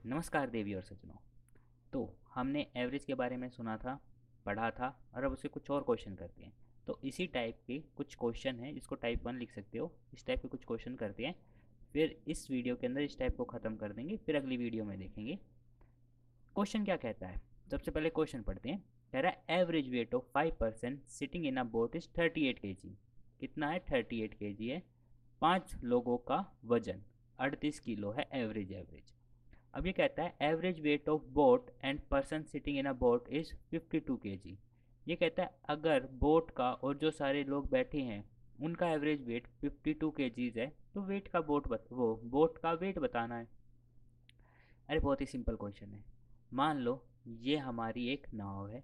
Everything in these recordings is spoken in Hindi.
नमस्कार देवी और सज्जनों। तो हमने एवरेज के बारे में सुना था, पढ़ा था और अब उसे कुछ और क्वेश्चन करते हैं। तो इसी टाइप के कुछ क्वेश्चन हैं, इसको टाइप 1 लिख सकते हो। इस टाइप के कुछ क्वेश्चन करते हैं, फिर इस वीडियो के अंदर इस टाइप को ख़त्म कर देंगे, फिर अगली वीडियो में देखेंगे क्वेश्चन क्या कहता है। सबसे पहले क्वेश्चन पढ़ते हैं। कह रहा है average weight of 5% sitting in a boat is 38 kg। कितना है? 38 kg है। 5 लोगों का वजन 38 किलो है। एवरेज। अब ये कहता है average weight of boat and person sitting in a boat is 52 kg। ये कहता है अगर बोट का और जो सारे लोग बैठे हैं उनका एवरेज वेट 52 kg है तो वेट का वो बोट का वेट बताना है। अरे बहुत ही सिंपल क्वेश्चन है। मान लो ये हमारी एक नाव है।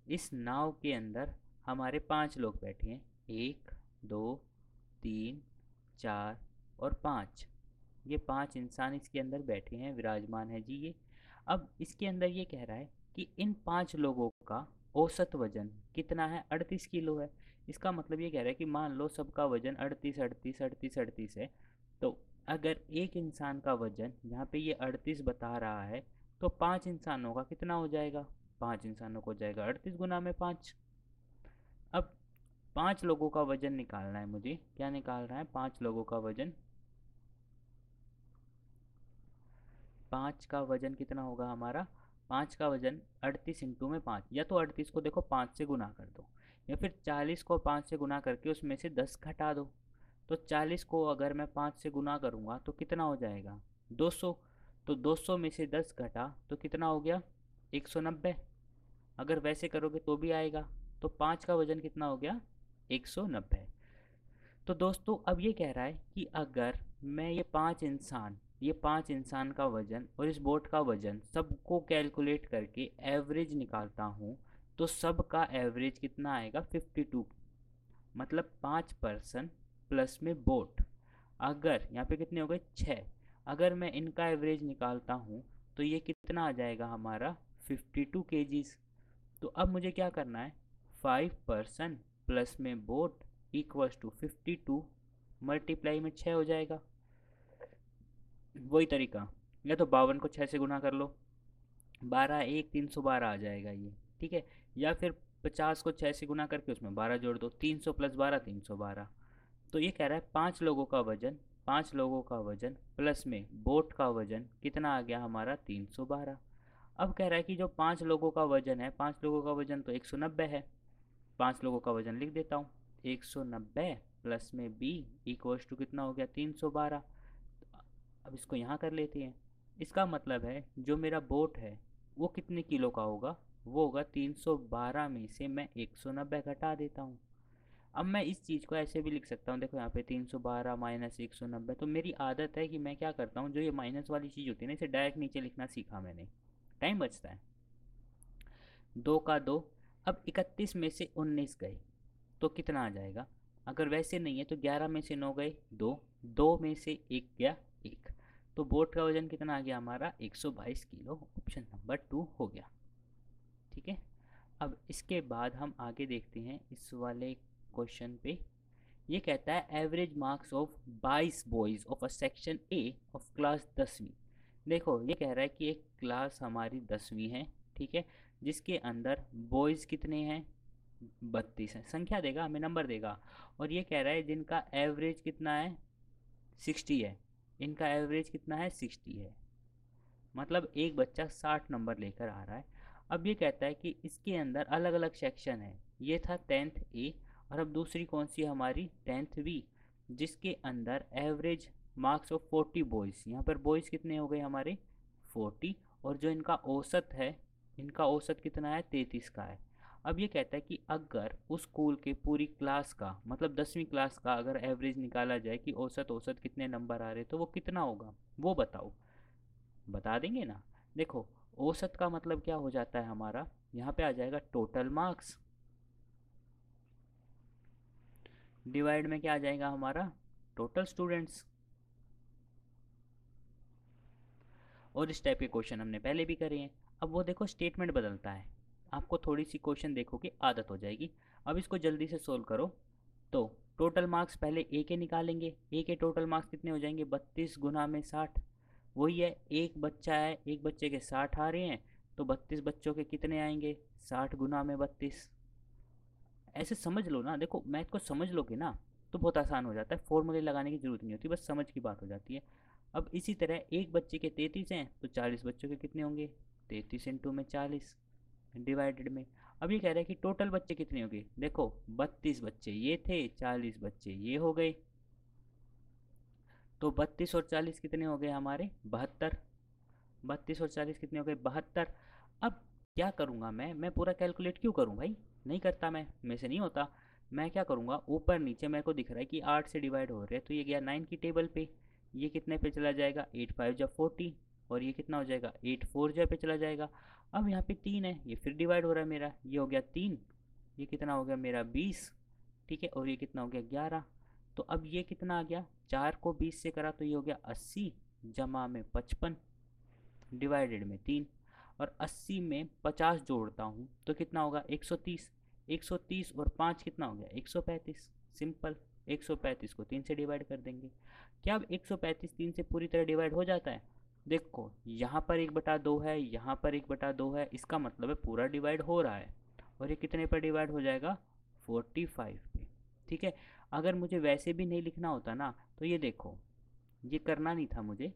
इस नाव के अंदर हमारे 5 लोग बैठे हैं। 1, 2, 3, 4 और 5। ये 5 इंसान इसके अंदर बैठे हैं, विराजमान है जी ये। अब इसके अंदर ये कह रहा है कि इन 5 लोगों का औसत वजन कितना है? 38 किलो है। इसका मतलब ये कह रहा है कि मान लो सबका वजन 38 है। तो अगर एक इंसान का वजन यहाँ पे ये 38 बता रहा है तो 5 इंसानों का कितना हो जाएगा? 5 इंसानों को हो जाएगा 38 गुना में 5। अब 5 लोगों का वजन निकालना है मुझे। क्या निकालना है? 5 लोगों का वजन। 5 का वजन कितना होगा हमारा? 5 का वजन 38 × 5, या तो 38 को देखो 5 से गुना कर दो, या फिर 40 को 5 से गुना करके उसमें से 10 घटा दो। तो 40 को अगर मैं 5 से गुना करूँगा तो कितना हो जाएगा? 200। तो 200 में से 10 घटा तो कितना हो गया? 190। अगर वैसे करोगे तो भी आएगा। तो 5 का वजन कितना हो गया? 190। तो दोस्तों अब ये कह रहा है कि अगर मैं ये पांच इंसान का वजन और इस बोट का वजन सबको कैलकुलेट करके एवरेज निकालता हूँ तो सबका एवरेज कितना आएगा? 52। मतलब 5 पर्सन प्लस में बोट। अगर यहाँ पे कितने हो गए? 6। अगर मैं इनका एवरेज निकालता हूँ तो ये कितना आ जाएगा हमारा? 52 kgs। तो अब मुझे क्या करना है? 5 पर्सन प्लस में बोट इक्वल्स टू 52 मल्टीप्लाई में 6 हो जाएगा। वही तरीका, या तो 52 को 6 से गुना कर लो, 312 आ जाएगा ये। ठीक है। या फिर 50 को 6 से गुना करके उसमें 12 जोड़ दो, 300 + 12 312। तो ये कह रहा है 5 लोगों का वजन प्लस में बोट का वजन कितना आ गया हमारा? 312। अब कह रहा है कि जो 5 लोगों का वजन है, 5 लोगों का वजन तो 190 है। 5 लोगों का वजन लिख देता हूँ। 190 प्लस में बी इक्वल्स टू कितना हो गया? 312। अब इसको यहाँ कर लेते हैं। इसका मतलब है जो मेरा बोट है वो कितने किलो का होगा? वो होगा 312 में से मैं 190 घटा देता हूँ। अब मैं इस चीज़ को ऐसे भी लिख सकता हूँ। देखो यहाँ पे 312 माइनस 190। तो मेरी आदत है कि मैं क्या करता हूँ, जो ये माइनस वाली चीज़ होती है ना, इसे डायरेक्ट नीचे लिखना सीखा मैंने। टाइम बचता है। 2 का 2। अब 31 में से 19 गए तो कितना आ जाएगा? अगर वैसे नहीं है तो 11 में से 9 गए 2, 2 में से 1 गया 1। तो बोट का वजन कितना आ गया हमारा? 122 किलो। ऑप्शन नंबर 2 हो गया। ठीक है। अब इसके बाद हम आगे देखते हैं इस वाले क्वेश्चन पे। ये कहता है average marks of 22 boys of a section A of class 10वीं। देखो ये कह रहा है कि एक क्लास हमारी 10वीं है। ठीक है। जिसके अंदर बॉयज़ कितने हैं? 32 है। संख्या देगा, हमें नंबर देगा। और ये कह रहा है जिनका एवरेज कितना है? 60 है। इनका एवरेज कितना है? 60 है। मतलब एक बच्चा 60 नंबर लेकर आ रहा है। अब ये कहता है कि इसके अंदर अलग अलग सेक्शन है। ये था 10th ए, और अब दूसरी कौन सी है हमारी? 10th बी, जिसके अंदर एवरेज मार्क्स ऑफ 40 बॉयज़। यहाँ पर बॉयज़ कितने हो गए हमारे? 40। और जो इनका औसत है, इनका औसत कितना है? 33 का है। अब ये कहता है कि अगर उस स्कूल के पूरी क्लास का, मतलब 10वीं क्लास का अगर एवरेज निकाला जाए कि औसत औसत कितने नंबर आ रहे तो वो कितना होगा, वो बताओ। बता देंगे ना। देखो औसत का मतलब क्या हो जाता है हमारा? यहाँ पे आ जाएगा टोटल मार्क्स, डिवाइड में क्या आ जाएगा हमारा? Total students. और इस टाइप के क्वेश्चन हमने पहले भी करे हैं। अब वो देखो स्टेटमेंट बदलता है। आपको थोड़ी सी क्वेश्चन देखोगे आदत हो जाएगी। अब इसको जल्दी से सोल्व करो। तो टोटल मार्क्स पहले ए के निकालेंगे। ए के टोटल मार्क्स कितने हो जाएंगे? 32 गुना में 60। वही है, एक बच्चा है, एक बच्चे के 60 आ रहे हैं, तो 32 बच्चों के कितने आएंगे, 60 गुना में 32। ऐसे समझ लो ना, देखो मैथ को समझ लोगे ना तो बहुत आसान हो जाता है, फॉर्मूले लगाने की जरूरत नहीं होती, बस समझ की बात हो जाती है। अब इसी तरह एक बच्चे के 33 हैं तो 40 बच्चों के कितने होंगे, 33 इंटू में 40 डिवाइडेड में। अब ये कह रहा है कि टोटल बच्चे कितने होंगे, देखो 32 बच्चे ये थे, 40 बच्चे ये हो गए, तो 32 और 40 कितने हो गए हमारे, 72। 32 और 40 कितने हो गए, 72। अब क्या करूँगा मैं पूरा कैलकुलेट क्यों करूँ भाई, नहीं करता मैं, मेरे से नहीं होता। मैं क्या करूँगा, ऊपर नीचे मेरे को दिख रहा है कि 8 से डिवाइड हो रहे हैं, तो ये गया 9 की टेबल पे, ये कितने पे चला जाएगा, 8 5 जा 40, और ये कितना हो जाएगा, 8 4 जा पे चला जाएगा। अब यहाँ पे 3 है, ये फिर डिवाइड हो रहा है मेरा, ये हो गया 3, ये कितना हो गया मेरा 20, ठीक है, और ये कितना हो गया 11। तो अब ये कितना आ गया, 4 को 20 से करा तो ये हो गया 80 जमा में 55 डिवाइडेड में 3। और 80 में 50 जोड़ता हूँ तो कितना होगा, 130। 130 और 5 कितना हो गया, 135। सिंपल, 135 को 3 से डिवाइड कर देंगे। क्या अब 135 3 से पूरी तरह डिवाइड हो जाता है, देखो यहाँ पर 1/2 है, यहाँ पर 1/2 है, इसका मतलब है पूरा डिवाइड हो रहा है। और ये कितने पर डिवाइड हो जाएगा, 45 पे, ठीक है। अगर मुझे वैसे भी नहीं लिखना होता ना, तो ये देखो, ये करना नहीं था मुझे,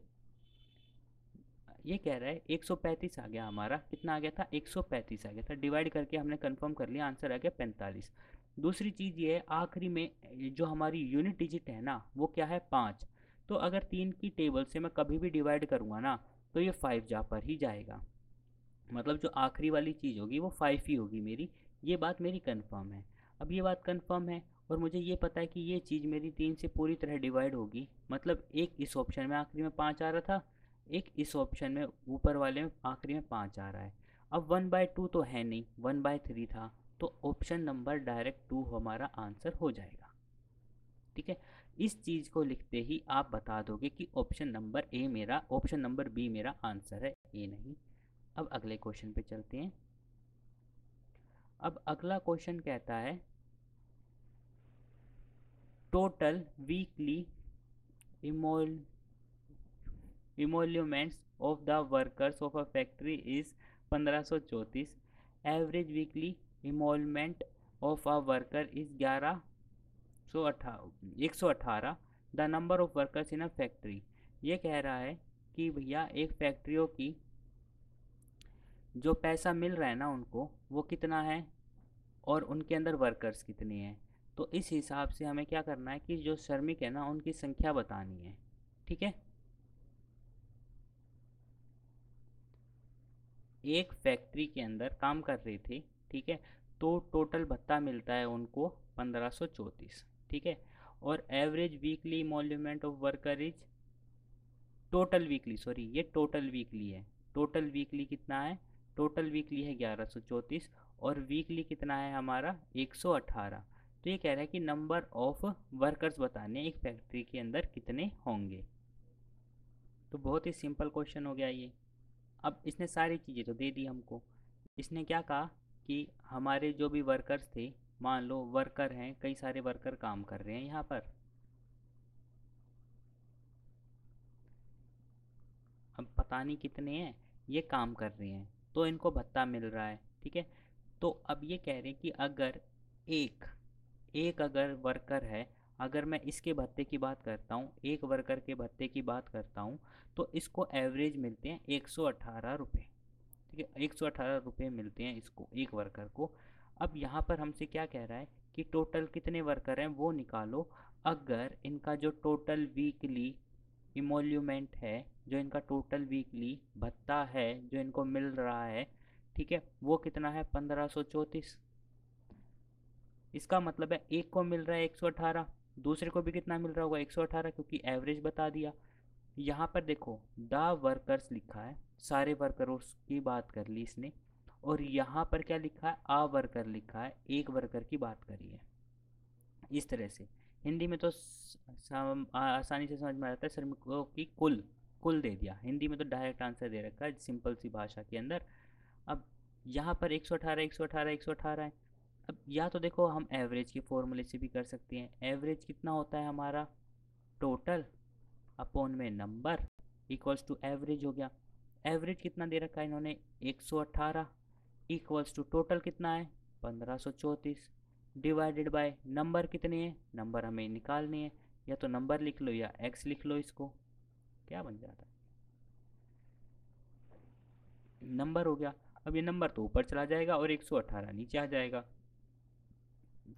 ये कह रहा है 135 आ गया हमारा, कितना आ गया था, 135 आ गया था, डिवाइड करके हमने कंफर्म कर लिया, आंसर आ गया 45। दूसरी चीज़ ये है, आखिरी में जो हमारी यूनिट डिजिट है ना वो क्या है, 5। तो अगर 3 की टेबल से मैं कभी भी डिवाइड करूँगा ना तो ये 5 जा पर ही जाएगा, मतलब जो आखिरी वाली चीज़ होगी वो 5 ही होगी मेरी, ये बात मेरी कंफर्म है। अब ये बात कंफर्म है और मुझे ये पता है कि ये चीज़ मेरी 3 से पूरी तरह डिवाइड होगी, मतलब एक इस ऑप्शन में आखिरी में 5 आ रहा था, एक इस ऑप्शन में ऊपर वाले में आखिरी में 5 आ रहा है। अब 1/2 तो है नहीं, 1/3 था, तो ऑप्शन नंबर डायरेक्ट 2 हमारा आंसर हो जाएगा, ठीक है। इस चीज़ को लिखते ही आप बता दोगे कि ऑप्शन नंबर ए मेरा, ऑप्शन नंबर बी मेरा आंसर है, ए नहीं। अब अगले क्वेश्चन पे चलते हैं। अब अगला क्वेश्चन कहता है, total weekly इमोल emoluments of the workers of a factory is 1534, average weekly emolument of a worker is 118, the number of workers in a factory. ये कह रहा है कि भैया एक फैक्ट्रियों की जो पैसा मिल रहा है ना उनको, वो कितना है और उनके अंदर वर्कर्स कितने हैं। तो इस हिसाब से हमें क्या करना है कि जो श्रमिक है ना उनकी संख्या बतानी है, ठीक है। एक फैक्ट्री के अंदर काम कर रहे थे, ठीक है, तो टोटल भत्ता मिलता है उनको 1534, ठीक है। और average weekly emolument of worker is, total weekly, sorry ये टोटल वीकली है, टोटल वीकली कितना है, टोटल वीकली है 1134, और वीकली कितना है हमारा 118। तो ये कह रहा है कि नंबर ऑफ वर्कर्स बताने एक फैक्ट्री के अंदर कितने होंगे। तो बहुत ही सिंपल क्वेश्चन हो गया ये। अब इसने सारी चीज़ें तो दे दी हमको, इसने क्या कहा कि हमारे जो भी वर्कर्स थे, मान लो वर्कर हैं, कई सारे वर्कर काम कर रहे हैं यहाँ पर, अब पता नहीं कितने हैं, ये काम कर रहे हैं तो इनको भत्ता मिल रहा है, ठीक है। तो अब ये कह रहे हैं कि अगर एक एक अगर वर्कर है, अगर मैं इसके भत्ते की बात करता हूँ, एक वर्कर के भत्ते की बात करता हूँ, तो इसको एवरेज मिलते हैं 118 रुपये, ठीक है, 118 रुपये मिलते हैं इसको एक वर्कर को। अब यहाँ पर हमसे क्या कह रहा है कि टोटल कितने वर्कर हैं वो निकालो, अगर इनका जो टोटल वीकली इमोल्यूमेंट है, जो इनका टोटल वीकली भत्ता है जो इनको मिल रहा है, ठीक है, वो कितना है 1534। इसका मतलब है एक को मिल रहा है 118, दूसरे को भी कितना मिल रहा होगा 118, क्योंकि एवरेज बता दिया। यहाँ पर देखो द वर्कर्स लिखा है, सारे वर्करों की बात कर ली इसने, और यहाँ पर क्या लिखा है, आ वर्कर लिखा है, एक वर्कर की बात करी है। इस तरह से हिंदी में तो आसानी से समझ में आता है, श्रमिकों की कुल, कुल दे दिया, हिंदी में तो डायरेक्ट आंसर दे रखा है सिंपल सी भाषा के अंदर। अब यहाँ पर 118 118 118 है। अब या तो देखो हम एवरेज के फॉर्मूले से भी कर सकते हैं, एवरेज कितना होता है हमारा, टोटल अपॉन में नंबर, इक्वल्स टू एवरेज हो गया। एवरेज कितना दे रखा है इन्होंने, 118, इक्वल्स टू टोटल कितना है 1534, डिवाइडेड बाय नंबर कितने हैं, नंबर हमें निकालनी है, या तो नंबर लिख लो या एक्स लिख लो इसको। क्या बन जाता है, नंबर हो गया। अब ये नंबर तो ऊपर चला जाएगा और 118 नीचे आ जाएगा।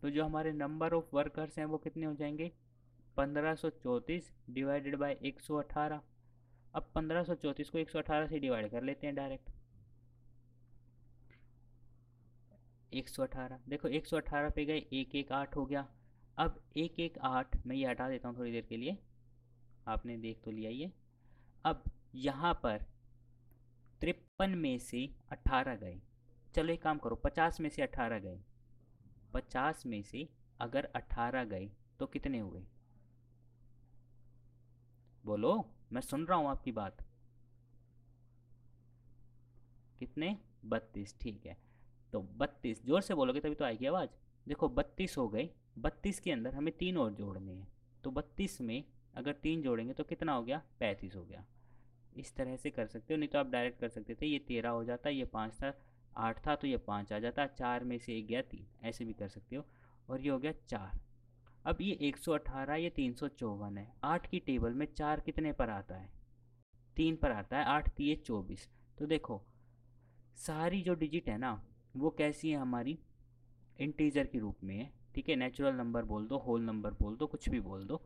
तो जो हमारे नंबर ऑफ वर्कर्स हैं वो कितने हो जाएंगे, 1534 डिवाइडेड बाय 118। अब 1534 को 118 से डिवाइड कर लेते हैं डायरेक्ट। 118 देखो, 118 पे गए, 118 हो गया। अब 118 मैं ये हटा देता हूँ थोड़ी देर के लिए, आपने देख तो लिया ये। अब यहाँ पर 53 में से 18 गए, चलो एक काम करो, 50 में से 18 गए, 50 में से अगर 18 गए तो कितने हुए, बोलो, मैं सुन रहा हूँ आपकी बात। कितने, 32, ठीक है। तो 32 जोर से बोलोगे तभी तो आएगी आवाज़। देखो 32 हो गए, 32 के अंदर हमें तीन और जोड़ने हैं, तो 32 में अगर तीन जोड़ेंगे तो कितना हो गया, 35 हो गया। इस तरह से कर सकते हो, नहीं तो आप डायरेक्ट कर सकते थे, ये 13 हो जाता, ये 5 था, 8 था तो ये 5 आ जाता, 4 में से एक गया 3, ऐसे भी कर सकते हो। और ये हो गया 4। अब ये 118, ये 354 है, 8 की टेबल में 4 कितने पर आता है, 3 पर आता है, 8 3 24। तो देखो सारी जो डिजिट है ना वो कैसी है हमारी, इंटीजर के रूप में है, ठीक है, नेचुरल नंबर बोल दो, होल नंबर बोल दो, कुछ भी बोल दो,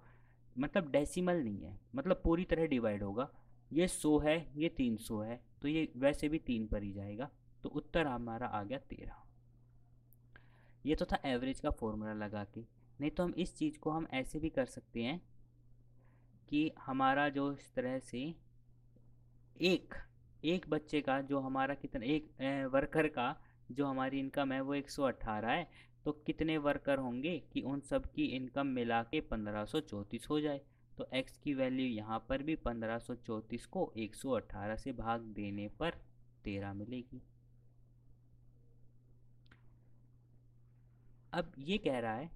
मतलब डेसिमल नहीं है, मतलब पूरी तरह डिवाइड होगा। ये 100 है, ये 300 है, तो ये वैसे भी 3 पर ही जाएगा। तो उत्तर हमारा आ गया 13। ये तो था एवरेज का फॉर्मूला लगा के। नहीं तो हम इस चीज़ को हम ऐसे भी कर सकते हैं कि हमारा जो इस तरह से एक एक बच्चे का जो हमारा कितना, एक वर्कर का जो हमारी इनकम है वो 118 है, तो कितने वर्कर होंगे कि उन सब की इनकम मिला के 1534 हो जाए। तो x की वैल्यू यहाँ पर भी 1534 को 118 से भाग देने पर 13 मिलेगी। अब ये कह रहा है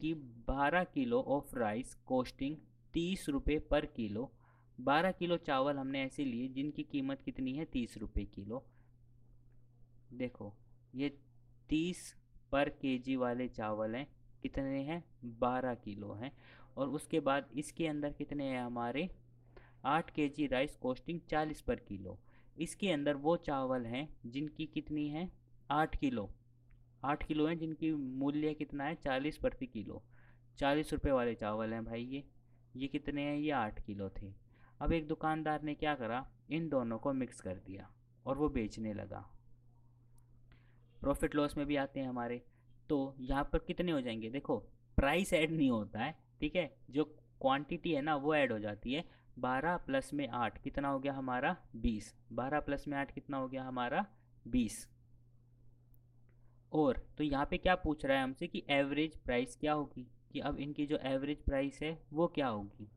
कि 12 किलो ऑफ राइस कॉस्टिंग 30 रुपये पर किलो। 12 किलो चावल हमने ऐसे लिए जिनकी कीमत कितनी है, 30 रुपये किलो। देखो ये 30 पर केजी वाले चावल हैं, कितने हैं, 12 किलो हैं। और उसके बाद इसके अंदर कितने हैं हमारे, 8 केजी राइस कॉस्टिंग 40 पर किलो। इसके अंदर वो चावल हैं जिनकी कितनी है, 8 किलो, 8 किलो हैं जिनकी मूल्य कितना है, 40 प्रति किलो। 40 रुपये वाले चावल हैं भाई ये कितने हैं, ये 8 किलो थे। अब एक दुकानदार ने क्या करा, इन दोनों को मिक्स कर दिया और वो बेचने लगा। प्रॉफिट लॉस में भी आते हैं हमारे। तो यहाँ पर कितने हो जाएंगे, देखो प्राइस ऐड नहीं होता है, ठीक है, जो क्वांटिटी है ना वो ऐड हो जाती है। 12 प्लस में 8 कितना हो गया हमारा, 20, 12 प्लस में 8 कितना हो गया हमारा, 20। और तो यहाँ पे क्या पूछ रहा है हमसे कि एवरेज प्राइस क्या होगी, कि अब इनकी जो एवरेज प्राइस है वो क्या होगी।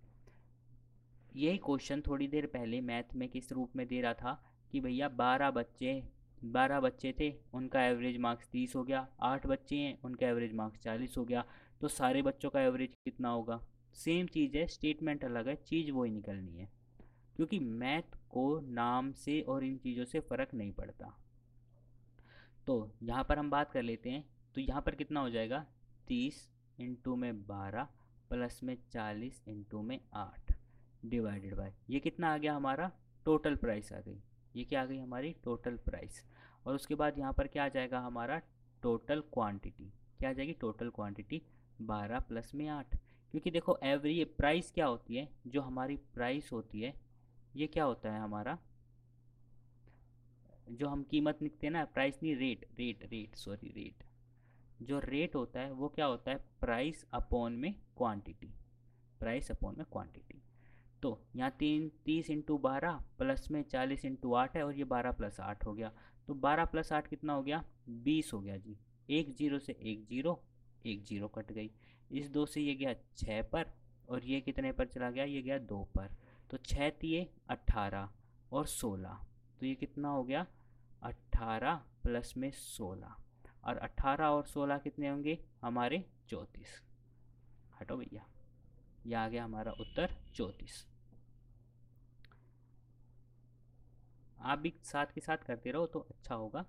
यही क्वेश्चन थोड़ी देर पहले मैथ में किस रूप में दे रहा था कि भैया 12 बच्चे थे, उनका एवरेज मार्क्स 30 हो गया, 8 बच्चे हैं उनका एवरेज मार्क्स 40 हो गया, तो सारे बच्चों का एवरेज कितना होगा। सेम चीज़ है, स्टेटमेंट अलग है, चीज़ वही निकलनी है, क्योंकि मैथ को नाम से और इन चीज़ों से फ़र्क नहीं पड़ता। तो यहाँ पर हम बात कर लेते हैं, तो यहाँ पर कितना हो जाएगा, 30 इंटू में 12 प्लस में 40 इंटू में 8 डिवाइडेड बाय, ये कितना आ गया हमारा, टोटल प्राइस आ गई। ये क्या आ गई हमारी, टोटल प्राइस। और उसके बाद यहाँ पर क्या आ जाएगा हमारा, टोटल क्वांटिटी। क्या आ जाएगी, टोटल क्वांटिटी 12 प्लस में 8। क्योंकि देखो एवरी प्राइस क्या होती है, जो हमारी प्राइस होती है ये क्या होता है हमारा, जो हम कीमत लिखते हैं ना, प्राइस नहीं, rate rate rate sorry rate, जो रेट होता है वो क्या होता है, प्राइस अपॉन में क्वांटिटी, प्राइस अपॉन में क्वांटिटी। तो यहाँ 30 इंटू 12 प्लस में 40 इंटू 8 है, और ये 12 प्लस 8 हो गया। तो 12 प्लस 8 कितना हो गया, 20 हो गया जी। एक जीरो से एक जीरो कट गई, इस दो से ये गया 6 पर, और ये कितने पर चला गया, ये गया 2 पर। तो 6 तिये 18 और 16, तो ये कितना हो गया, 18 प्लस में 16, और 18 और 16 कितने होंगे हमारे, 34। हटो भैया, ये आ गया हमारा उत्तर 34। आप भी साथ के साथ करते रहो तो अच्छा होगा।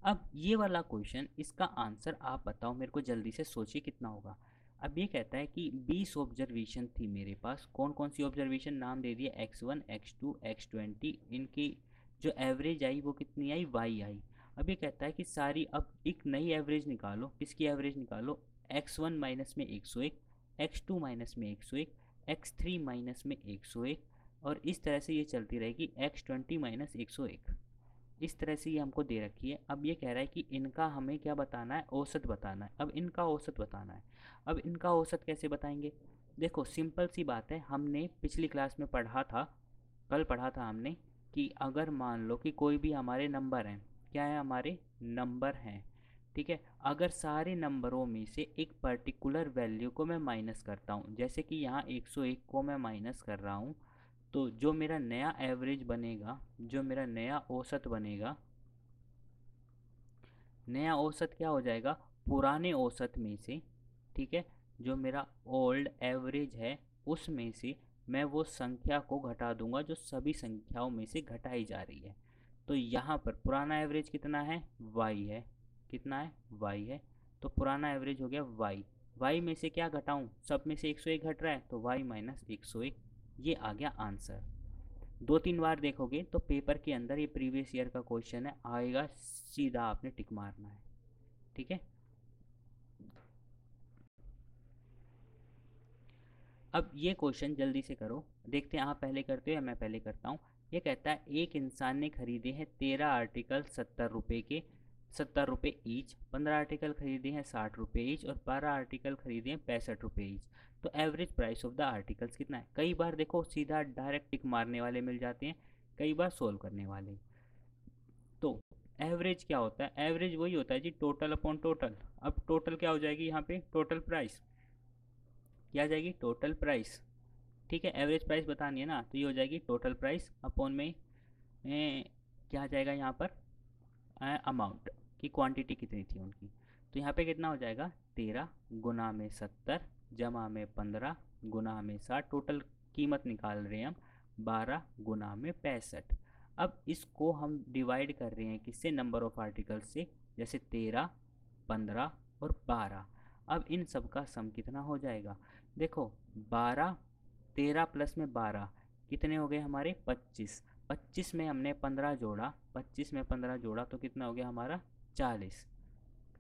अब ये वाला क्वेश्चन, इसका आंसर आप बताओ मेरे को, जल्दी से सोचिए कितना होगा। अब ये कहता है कि 20 ऑब्जर्वेशन थी मेरे पास। कौन कौन सी ऑब्जर्वेशन, नाम दे दिए x1 x2 x20। इनकी जो एवरेज आई वो कितनी आई, y आई। अब ये कहता है कि सारी, अब एक नई एवरेज निकालो। किसकी एवरेज निकालो, x1 माइनस में 101, x2 माइनस में 101, x3 माइनस में 101, और इस तरह से ये चलती रहेगी, x20 माइनस 101। इस तरह से ये हमको दे रखी है। अब ये कह रहा है कि इनका हमें क्या बताना है, औसत बताना है। अब इनका औसत बताना है। अब इनका औसत कैसे बताएंगे, देखो सिंपल सी बात है, हमने पिछली क्लास में पढ़ा था, कल पढ़ा था हमने, कि अगर मान लो कि कोई भी हमारे नंबर हैं, क्या है, हमारे नंबर हैं, ठीक है। अगर सारे नंबरों में से एक पर्टिकुलर वैल्यू को मैं माइनस करता हूँ, जैसे कि यहाँ 101 को मैं माइनस कर रहा हूँ, तो जो मेरा नया एवरेज बनेगा, जो मेरा नया औसत बनेगा, नया औसत क्या हो जाएगा, पुराने औसत में से, ठीक है, जो मेरा ओल्ड एवरेज है उसमें से मैं वो संख्या को घटा दूंगा जो सभी संख्याओं में से घटाई जा रही है। तो यहाँ पर पुराना एवरेज कितना है, y है। कितना है, y है। तो पुराना एवरेज हो गया y। y में से क्या घटाऊं, सब में से 101 घट रहा है, तो y माइनस 101। ये आ गया आंसर। दो तीन बार देखोगे तो पेपर के अंदर, ये प्रीवियस ईयर का क्वेश्चन है, आएगा, सीधा आपने टिक मारना है, ठीक है। अब ये क्वेश्चन जल्दी से करो, देखते हैं आप पहले करते हो या मैं पहले करता हूँ। ये कहता है एक इंसान ने खरीदे हैं 13 आर्टिकल 70 रुपये के, 70 रुपये ईच। 15 आर्टिकल खरीदे हैं 60 रुपये ईच, और 12 आर्टिकल खरीदे हैं 65 रुपये ईच। तो average price of the articles कितना है। कई बार देखो सीधा डायरेक्ट टिक मारने वाले मिल जाते हैं, कई बार सोल्व करने वाले। तो एवरेज क्या होता है, एवरेज वही होता है जी, टोटल अपॉन टोटल। अब टोटल क्या हो जाएगी यहाँ पे, टोटल प्राइस क्या आ जाएगी, टोटल प्राइस, ठीक है। एवरेज प्राइस बतानी है ना, तो ये हो जाएगी टोटल प्राइस अपॉन में क्या आ जाएगा यहाँ पर, अमाउंट की क्वांटिटी कितनी थी उनकी। तो यहाँ पे कितना हो जाएगा, 13 गुना में 70 जमा में 15 गुना में 60, टोटल कीमत निकाल रहे हैं हम, 12 गुना में 65। अब इसको हम डिवाइड कर रहे हैं किससे, नंबर ऑफ आर्टिकल से, जैसे 13, 15 और 12। अब इन सब का सम कितना हो जाएगा, देखो 12, 13 प्लस में 12 कितने हो गए हमारे, 25। 25 में हमने 15 जोड़ा, 25 में 15 जोड़ा तो कितना हो गया हमारा, 40।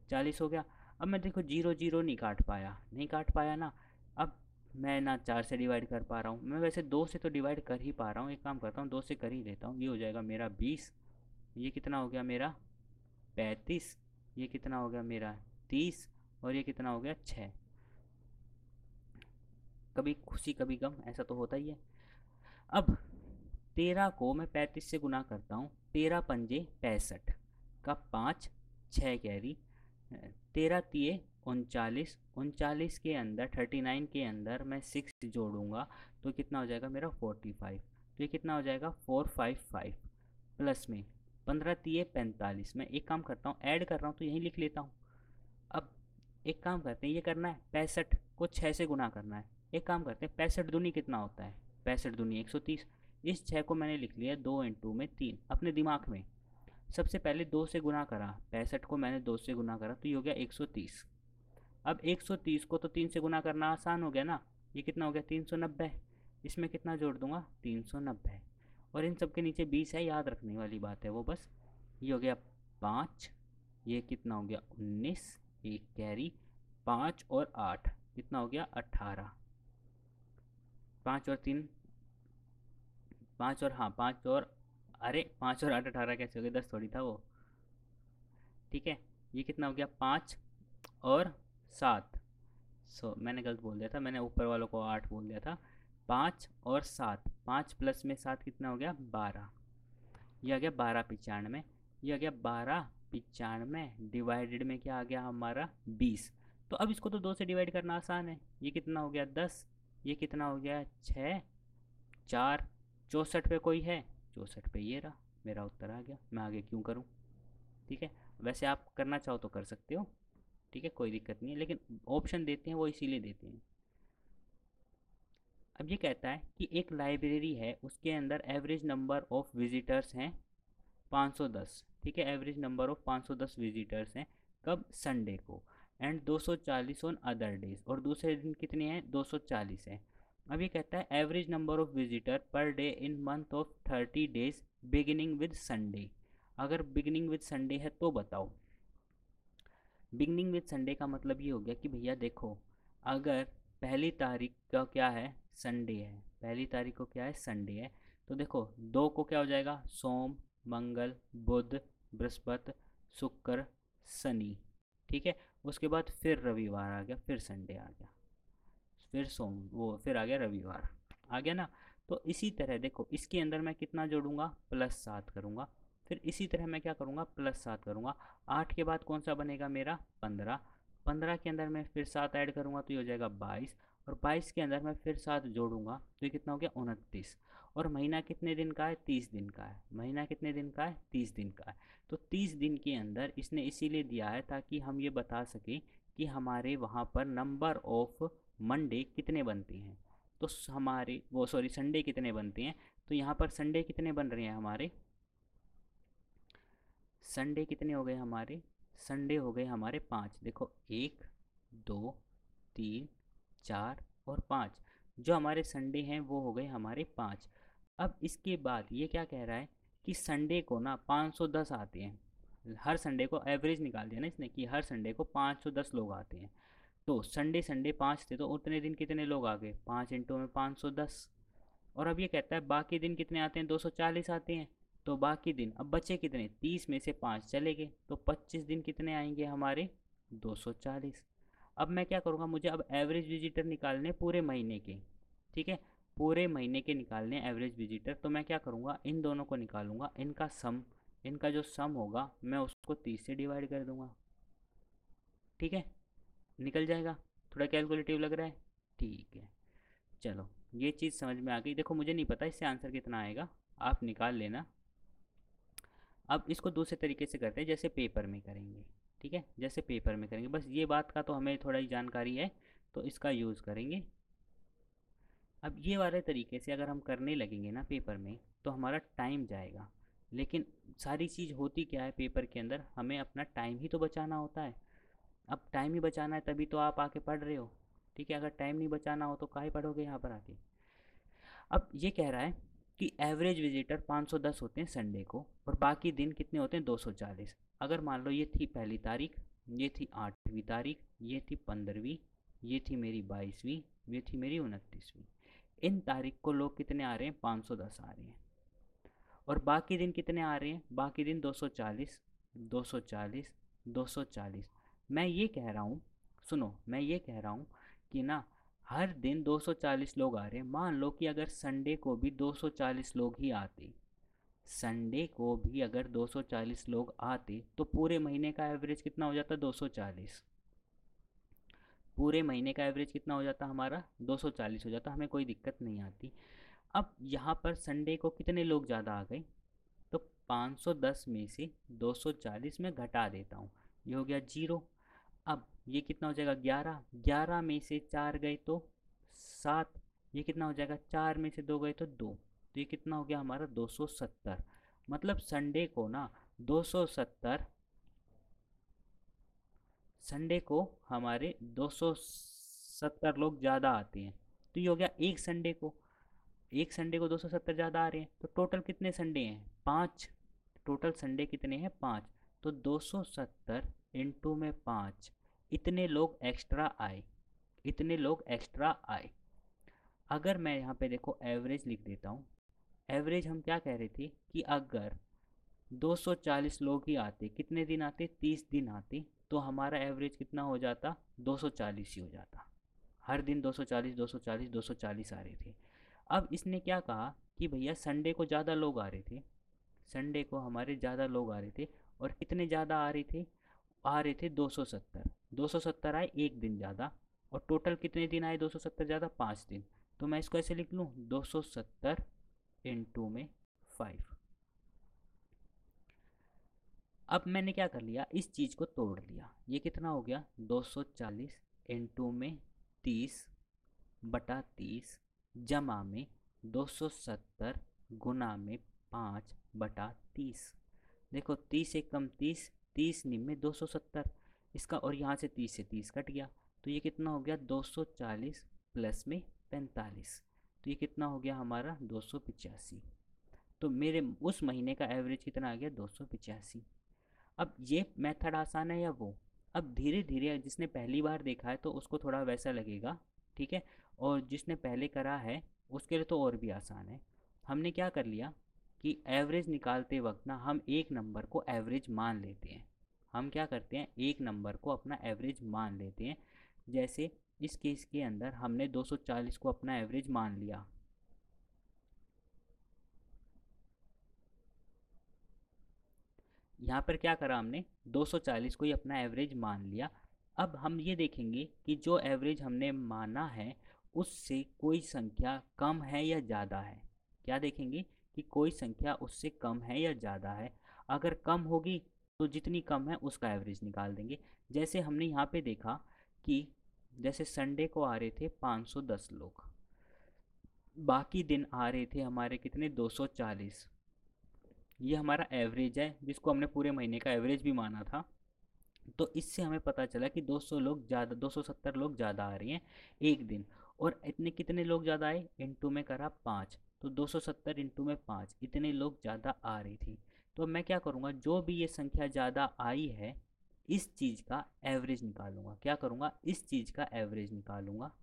40 हो गया। अब मैं देखो जीरो जीरो नहीं काट पाया, नहीं काट पाया ना। अब मैं ना 4 से डिवाइड कर पा रहा हूँ, मैं वैसे 2 से तो डिवाइड कर ही पा रहा हूँ, एक काम करता हूँ 2 से कर ही लेता हूँ। ये हो जाएगा मेरा 20, ये कितना हो गया मेरा 35, ये कितना हो गया मेरा 30, और ये कितना हो गया 6। कभी खुशी कभी गम, ऐसा तो होता ही है। अब 13 को मैं 35 से गुना करता हूँ, 13 पंजे 65 का 5, 6 कैरी, 13 तिये 39, 39 के अंदर 39 के अंदर मैं 6 जोड़ूंगा तो कितना हो जाएगा मेरा 45। तो ये कितना हो जाएगा 455, प्लस में 15 तिये 45। मैं एक काम करता हूँ, ऐड कर रहा हूँ तो यहीं लिख लेता हूँ। अब एक काम करते हैं, ये करना है 65 को 6 से गुना करना है। एक काम करते हैं, 65 दूनी कितना होता है, 65 दूनी 130। इस 6 को मैंने लिख लिया 2 इंटू में 3 अपने दिमाग में। सबसे पहले 2 से गुना करा, 65 को मैंने 2 से गुना करा तो ये हो गया 130। अब 130 को तो 3 से गुना करना आसान हो गया ना, ये कितना हो गया 390। इसमें कितना जोड़ दूंगा 390, और इन सब के नीचे 20 है, याद रखने वाली बात है वो बस। ये हो गया 5, ये कितना हो गया 19, एक कैरी, 5 और 8 कितना हो गया 18। 5 और 3, 5 और, हाँ 5 और, अरे 5 और 8 18 कैसे हो गए, 10 थोड़ी था वो, ठीक है। ये कितना हो गया 5 और 7, मैंने गलत बोल दिया था, मैंने ऊपर वालों को 8 बोल दिया था। 5 और 7, 5 प्लस में 7 कितना हो गया 12। ये आ गया 1295। ये आ गया 1295 डिवाइडेड में क्या आ गया हमारा 20। तो अब इसको तो 2 से डिवाइड करना आसान है, ये कितना हो गया 10, ये कितना हो गया 6, 4, 64 पे कोई है, 64 पे ये रहा, मेरा उत्तर आ गया। मैं आगे क्यों करूं, ठीक है। वैसे आप करना चाहो तो कर सकते हो, ठीक है, कोई दिक्कत नहीं है, लेकिन ऑप्शन देते हैं वो इसीलिए देते हैं। अब ये कहता है कि एक लाइब्रेरी है, उसके अंदर एवरेज नंबर ऑफ विजिटर्स हैं 510, ठीक है, एवरेज नंबर ऑफ 510 विजिटर्स हैं कब, संडे को, एंड 240 ऑन अदर डेज, और दूसरे दिन कितने हैं, 240 हैं। अब ये कहता है average number of visitor per day in month of 30 days beginning with Sunday. अगर बिगिनिंग विद संडे है तो बताओ। बिगनिंग विद संडे का मतलब ये हो गया कि भैया देखो, अगर पहली तारीख का क्या है, संडे है, पहली तारीख को क्या है, संडे है, तो देखो 2 को क्या हो जाएगा, सोम, मंगल, बुध, बृहस्पति, शुक्र, शनि, ठीक है। उसके बाद फिर रविवार आ गया, फिर संडे आ गया, फिर सोम, वो फिर आ गया रविवार, आ गया ना। तो इसी तरह देखो इसके अंदर मैं कितना जोड़ूंगा, +7 करूंगा, फिर इसी तरह मैं क्या करूंगा, +7 करूंगा। 8 के बाद कौन सा बनेगा मेरा, 15, 15 के अंदर मैं फिर 7 ऐड करूंगा तो ये हो जाएगा 22, और 22 के अंदर मैं फिर 7 जोड़ूंगा तो ये कितना हो गया, 29। और महीना कितने दिन का है, 30 दिन का है, महीना कितने दिन का है, 30 दिन का है। तो 30 दिन के अंदर इसने इसीलिए दिया है ताकि हम ये बता सकें कि हमारे वहाँ पर नंबर ऑफ मंडे कितने बनते हैं। तो हमारे वो सॉरी संडे कितने बनते हैं, तो यहाँ पर संडे कितने बन रहे हैं हमारे, संडे कितने हो गए हमारे, संडे हो गए हमारे 5, देखो 1 2 3 4 और 5, जो हमारे संडे हैं वो हो गए हमारे 5। अब इसके बाद ये क्या कह रहा है कि संडे को ना 510 आते हैं, हर संडे को एवरेज निकाल दिया ना इसने कि हर संडे को 510 लोग आते हैं। तो संडे संडे 5 थे तो उतने दिन कितने लोग आ गए, 5 इंटू में 510। और अब ये कहता है बाकी दिन कितने आते हैं, 240 आते हैं। तो बाकी दिन अब बचे कितने, 30 में से 5 चले गए तो 25 दिन कितने आएंगे हमारे, 240। अब मैं क्या करूँगा, मुझे अब एवरेज विजिटर निकालने पूरे महीने के, ठीक है, पूरे महीने के निकालने एवरेज विजिटर। तो मैं क्या करूँगा, इन दोनों को निकालूंगा, इनका सम, इनका जो सम होगा मैं उसको 30 से डिवाइड कर दूंगा, ठीक है, निकल जाएगा। थोड़ा कैलकुलेटिव लग रहा है, ठीक है। चलो ये चीज़ समझ में आ गई। देखो मुझे नहीं पता इससे आंसर कितना आएगा, आप निकाल लेना। अब इसको दूसरे तरीके से करते हैं, जैसे पेपर में करेंगे, ठीक है, जैसे पेपर में करेंगे, बस ये बात का तो हमें थोड़ा ही जानकारी है तो इसका यूज़ करेंगे। अब ये वाले तरीके से अगर हम करने लगेंगे ना पेपर में तो हमारा टाइम जाएगा, लेकिन सारी चीज़ होती क्या है पेपर के अंदर, हमें अपना टाइम ही तो बचाना होता है। अब टाइम ही बचाना है तभी तो आप आके पढ़ रहे हो, ठीक है, अगर टाइम नहीं बचाना हो तो काहे पढ़ोगे यहाँ पर आके। अब ये कह रहा है कि एवरेज विजिटर 510 होते हैं संडे को और बाकी दिन कितने होते हैं, 240। अगर मान लो ये थी पहली तारीख, ये थी 8वीं तारीख, ये थी 15वीं, ये थी मेरी 22वीं, ये थी मेरी 29वीं, इन तारीख को लोग कितने आ रहे हैं, 510 आ रहे हैं। और बाकी दिन कितने आ रहे हैं, बाकी दिन 240, 240, 240। मैं ये कह रहा हूँ, सुनो मैं ये कह रहा हूँ कि ना हर दिन 240 लोग आ रहे हैं। मान लो कि अगर संडे को भी 240 लोग ही आते, संडे को भी अगर 240 लोग आते तो पूरे महीने का एवरेज कितना हो जाता, 240। पूरे महीने का एवरेज कितना हो जाता हमारा, 240 हो जाता, हमें कोई दिक्कत नहीं आती। अब यहाँ पर संडे को कितने लोग ज़्यादा आ गए, तो 510 में से 240 में घटा देता हूँ, ये हो गया 0। अब ये कितना हो जाएगा, 11, 11 में से 4 गए तो 7, ये कितना हो जाएगा, 4 में से 2 गए तो 2, तो ये कितना हो गया हमारा 270। मतलब संडे को ना 270, संडे को हमारे 270 लोग ज़्यादा आते हैं। तो ये हो गया एक संडे को, एक संडे को 270 ज़्यादा आ रहे हैं, तो टोटल कितने संडे हैं, 5, टोटल संडे कितने हैं, 5। तो 270 इंटू में 5, इतने लोग एक्स्ट्रा आए, इतने लोग एक्स्ट्रा आए। अगर मैं यहाँ पे देखो एवरेज लिख देता हूँ, एवरेज हम क्या कह रहे थे कि अगर 240 लोग ही आते, कितने दिन आते, 30 दिन आते, तो हमारा एवरेज कितना हो जाता, 240 ही हो जाता। हर दिन 240 240 240 आ रहे थे। अब इसने क्या कहा कि भैया संडे को ज़्यादा लोग आ रहे थे, संडे को हमारे ज़्यादा लोग आ रहे थे, और कितने ज़्यादा आ रहे थे, आ रहे थे 270, 270 आए एक दिन ज़्यादा, और टोटल कितने दिन आए 270 ज़्यादा, 5 दिन। तो मैं इसको ऐसे लिख लूँ, 270 इंटू में 5। अब मैंने क्या कर लिया, इस चीज़ को तोड़ लिया, ये कितना हो गया, 240 इंटू में 30 बटा 30 जमा में 270 गुना में 5 बटा 30। देखो 30 एक कम 30, 30 निम्न 270 इसका, और यहाँ से 30 से 30 कट गया, तो ये कितना हो गया 240 प्लस में 45, तो ये कितना हो गया हमारा 285। तो मेरे उस महीने का एवरेज कितना आ गया 285। अब ये मेथड आसान है या वो? अब धीरे धीरे जिसने पहली बार देखा है तो उसको थोड़ा वैसा लगेगा, ठीक है, और जिसने पहले करा है उसके लिए तो और भी आसान है। हमने क्या कर लिया कि एवरेज निकालते वक्त ना हम एक नंबर को एवरेज मान लेते हैं। हम क्या करते हैं, एक नंबर को अपना एवरेज मान लेते हैं। जैसे इस केस के अंदर हमने 240 को अपना एवरेज मान लिया। यहाँ पर क्या करा हमने, 240 को ही अपना एवरेज मान लिया। अब हम ये देखेंगे कि जो एवरेज हमने माना है उससे कोई संख्या कम है या ज़्यादा है। क्या देखेंगे कि कोई संख्या उससे कम है या ज़्यादा है। अगर कम होगी तो जितनी कम है उसका एवरेज निकाल देंगे। जैसे हमने यहाँ पे देखा कि जैसे संडे को आ रहे थे 510 लोग, बाकी दिन आ रहे थे हमारे कितने 240। ये हमारा एवरेज है जिसको हमने पूरे महीने का एवरेज भी माना था। तो इससे हमें पता चला कि 200 लोग ज़्यादा, 270 लोग ज़्यादा आ रही हैं एक दिन। और इतने कितने लोग ज़्यादा आए, इंटू में करा 5, तो 270 इंटू में 5, इतने लोग ज़्यादा आ रही थी। तो अब मैं क्या करूँगा, जो भी ये संख्या ज़्यादा आई है इस चीज़ का एवरेज निकालूंगा। क्या करूँगा, इस चीज़ का एवरेज निकालूंगा,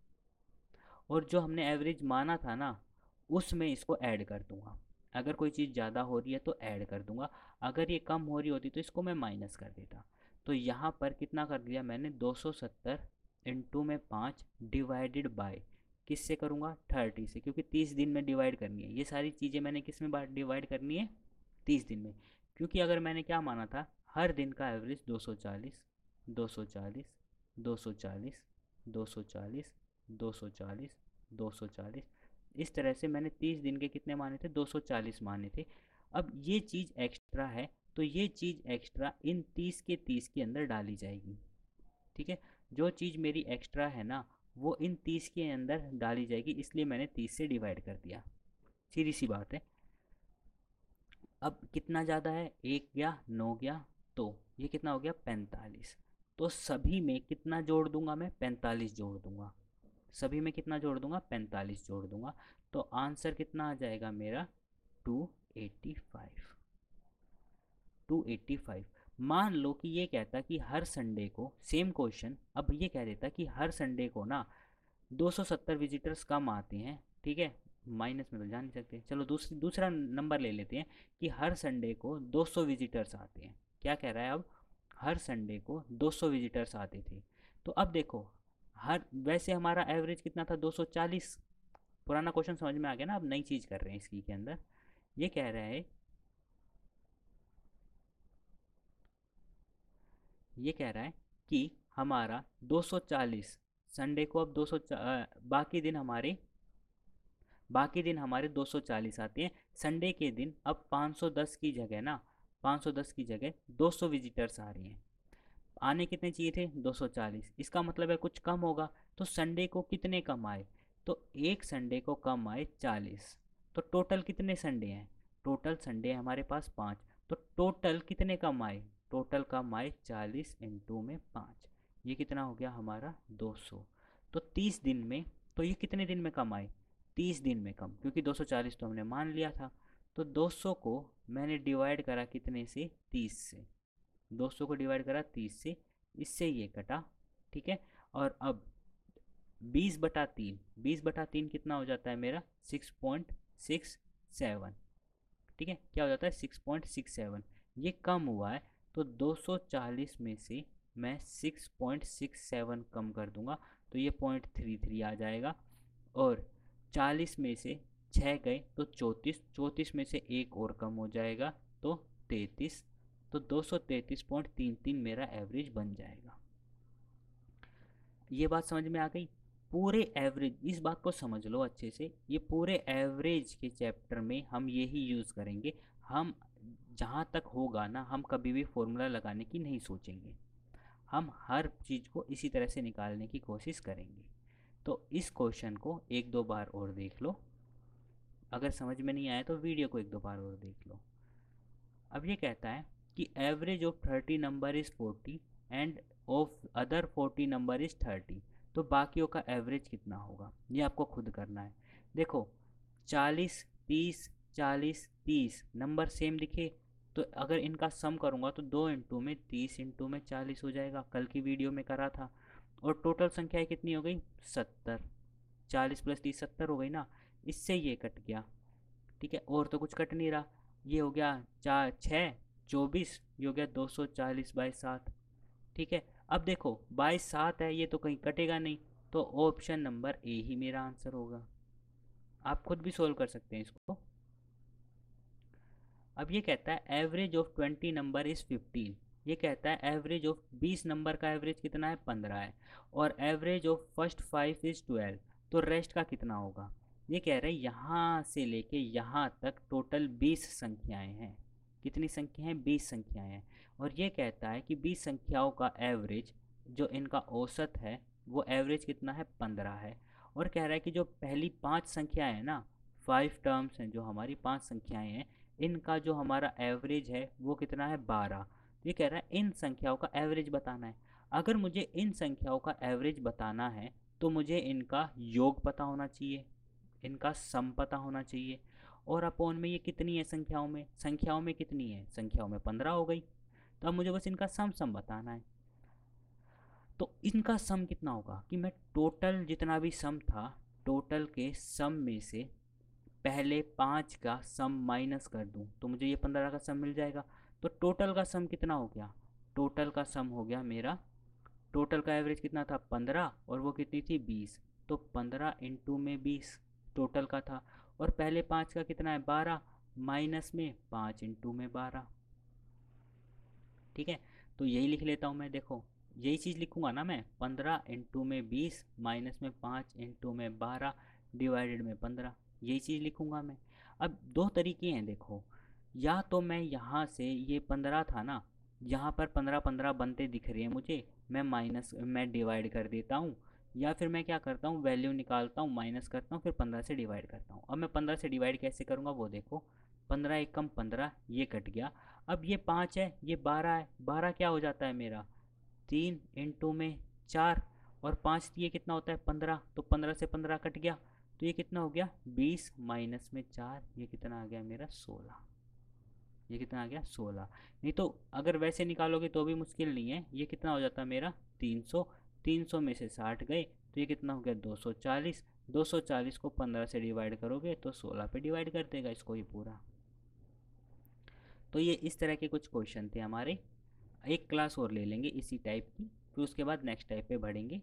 और जो हमने एवरेज माना था ना उसमें इसको ऐड कर दूंगा। अगर कोई चीज़ ज़्यादा हो रही है तो ऐड कर दूंगा, अगर ये कम हो रही होती तो इसको मैं माइनस कर देता। तो यहाँ पर कितना कर दिया मैंने, 270 इंटू में 5 डिवाइडेड बाय किससे करूँगा, 30 से, क्योंकि 30 दिन में डिवाइड करनी है। ये सारी चीज़ें मैंने किस में डिवाइड करनी है, 30 दिन में। क्योंकि अगर मैंने क्या माना था, हर दिन का एवरेज 240, 240, 240, 240, 240, 240, इस तरह से मैंने 30 दिन के कितने माने थे, 240 माने थे। अब ये चीज़ एक्स्ट्रा है तो ये चीज़ एक्स्ट्रा इन 30 के 30 के अंदर डाली जाएगी। ठीक है, जो चीज़ मेरी एक्स्ट्रा है ना वो इन 30 के अंदर डाली जाएगी, इसलिए मैंने 30 से डिवाइड कर दिया। सीधी सी बात है। अब कितना ज़्यादा है, एक गया 9 गया, तो ये कितना हो गया 45। तो सभी में कितना जोड़ दूंगा मैं, 45 जोड़ दूंगा। सभी में कितना जोड़ दूंगा, 45 जोड़ दूंगा। तो आंसर कितना आ जाएगा मेरा, 285। 285। मान लो कि ये कहता कि हर संडे को, सेम क्वेश्चन अब ये कह देता कि हर संडे को ना 270 विजिटर्स कम आते हैं, ठीक है, माइनस में तो जा नहीं सकते, चलो दूसरा नंबर ले लेते हैं कि हर संडे को 200 विजिटर्स आते हैं। क्या कह रहा है अब, हर संडे को 200 विजिटर्स आते थे। तो अब देखो, हर वैसे हमारा एवरेज कितना था 240। पुराना क्वेश्चन समझ में आ गया ना, अब नई चीज़ कर रहे हैं इसकी के अंदर। ये कह रहा है, ये कह रहा है कि हमारा 240 संडे को अब 200, बाकी दिन हमारे 240 आते हैं। संडे के दिन अब 510 की जगह ना, 510 की जगह 200 विजिटर्स आ रही हैं। आने कितने चाहिए थे 240, इसका मतलब है कुछ कम होगा। तो संडे को कितने कम आए, तो एक संडे को कम आए 40। तो टोटल कितने संडे हैं, टोटल संडे हमारे पास 5। तो टोटल कितने कम आए, टोटल कम आए 40 इंटू में 5, ये कितना हो गया हमारा 200। तो 30 दिन में, तो ये कितने दिन में कम आए, 30 दिन में कम, क्योंकि 240 तो हमने मान लिया था। तो 200 को मैंने डिवाइड करा कितने से, 30 से। 200 को डिवाइड करा 30 से, इससे ये कटा, ठीक है। और अब 20/3, 20/3 कितना हो जाता है मेरा, 6.67, ठीक है, क्या हो जाता है 6.67। ये कम हुआ है, तो 240 में से मैं 6.67 कम कर दूंगा, तो ये 0.33 आ जाएगा। और 40 में से 6 गए तो 34, 34 में से एक और कम हो जाएगा तो 33। तो 233.33 मेरा एवरेज बन जाएगा। ये बात समझ में आ गई। पूरे एवरेज, इस बात को समझ लो अच्छे से, ये पूरे एवरेज के चैप्टर में हम यही यूज़ करेंगे। हम जहाँ तक होगा ना हम कभी भी फॉर्मूला लगाने की नहीं सोचेंगे, हम हर चीज़ को इसी तरह से निकालने की कोशिश करेंगे। तो इस क्वेश्चन को एक दो बार और देख लो, अगर समझ में नहीं आया तो वीडियो को एक दो बार और देख लो। अब ये कहता है कि average of 30 number is 40 end of other 40 number is 30, तो बाकियों का एवरेज कितना होगा ये आपको खुद करना है। देखो 40 30 40 30 नंबर सेम दिखे तो अगर इनका सम करूँगा तो 2 इंटू में 30 इंटू में 40 हो जाएगा, कल की वीडियो में करा था। और टोटल संख्या कितनी हो गई 70, 40 प्लस 30 70 हो गई ना, इससे ये कट गया। ठीक है, और तो कुछ कट नहीं रहा। ये हो गया 4 6 24, ये हो गया 240/7। ठीक है, अब देखो 22/7 है, ये तो कहीं कटेगा नहीं, तो ऑप्शन नंबर ए ही मेरा आंसर होगा। आप खुद भी सोल्व कर सकते हैं इसको। अब ये कहता है एवरेज ऑफ 20 नंबर इज़ 15, ये कहता है एवरेज ऑफ 20 नंबर का एवरेज कितना है 15 है, और एवरेज ऑफ फर्स्ट 5 इज़ 12, तो रेस्ट का कितना होगा। ये कह रहे हैं यहाँ से लेके यहाँ तक टोटल 20 संख्याएं हैं। कितनी संख्या हैं 20 संख्याएं हैं, और ये कहता है कि 20 संख्याओं का एवरेज जो इनका औसत है वो एवरेज कितना है 15 है। और कह रहा है कि जो पहली 5 संख्याएं हैं ना, 5 टर्म्स हैं जो हमारी 5 संख्याएं हैं, इनका जो हमारा एवरेज है वो कितना है 12। ये कह रहा है इन संख्याओं का एवरेज बताना है। अगर मुझे इन संख्याओं का एवरेज बताना है तो मुझे इनका योग पता होना चाहिए, इनका सम पता होना चाहिए, और अपॉन में ये कितनी है संख्याओं में कितनी है, संख्याओं में 15 हो गई। तो अब मुझे बस इनका सम बताना है। तो इनका सम कितना होगा कि मैं टोटल जितना भी सम था, टोटल के सम में से पहले 5 का सम माइनस कर दूं तो मुझे ये 15 का सम मिल जाएगा। तो टोटल का सम कितना हो गया, टोटल का सम हो गया मेरा, टोटल का एवरेज कितना था 15 और वो कितनी थी 20, तो 15 इंटू में 20 टोटल का था, और पहले 5 का कितना है 12 माइनस में 5 इंटू में 12। ठीक है, तो यही लिख लेता हूँ मैं। देखो यही चीज़ लिखूंगा ना मैं, 15 इंटू में 20 माइनस में 5 इंटू में 12 डिवाइडेड में 15, यही चीज़ लिखूंगा मैं। अब दो तरीके हैं देखो, या तो मैं यहाँ से ये 15 था ना, यहाँ पर 15 15 बनते दिख रही है मुझे, मैं डिवाइड कर देता हूँ, या फिर मैं क्या करता हूँ वैल्यू निकालता हूँ माइनस करता हूँ फिर 15 से डिवाइड करता हूँ। अब मैं 15 से डिवाइड कैसे करूँगा वो देखो, 15 एकम 15, ये कट गया। अब ये 5 है ये 12 है, 12 क्या हो जाता है मेरा 3 इंटू में 4, और 5 ये कितना होता है 15, तो 15 से 15 कट गया, तो ये कितना हो गया 20 माइनस में 4, ये कितना आ गया मेरा 16। ये कितना आ गया 16। नहीं तो अगर वैसे निकालोगे तो भी मुश्किल नहीं है, ये कितना हो जाता मेरा 300, 300 में से 60 गए तो ये कितना हो गया 240, 240 को 15 से डिवाइड करोगे तो 16 पे डिवाइड कर देगा इसको ही पूरा। तो ये इस तरह के कुछ क्वेश्चन थे हमारे। एक क्लास और ले लेंगे इसी टाइप की, फिर उसके बाद नेक्स्ट टाइप पे बढ़ेंगे।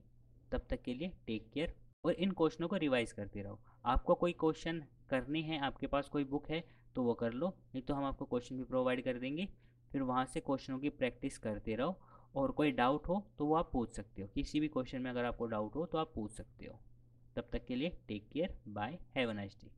तब तक के लिए टेक केयर, और इन क्वेश्चनों को रिवाइज करते रहो। आपको कोई क्वेश्चन करने हैं, आपके पास कोई बुक है तो वो कर लो, नहीं तो हम आपको क्वेश्चन भी प्रोवाइड कर देंगे, फिर वहाँ से क्वेश्चनों की प्रैक्टिस करते रहो। और कोई डाउट हो तो वो आप पूछ सकते हो, किसी भी क्वेश्चन में अगर आपको डाउट हो तो आप पूछ सकते हो। तब तक के लिए take care, bye, have a nice day.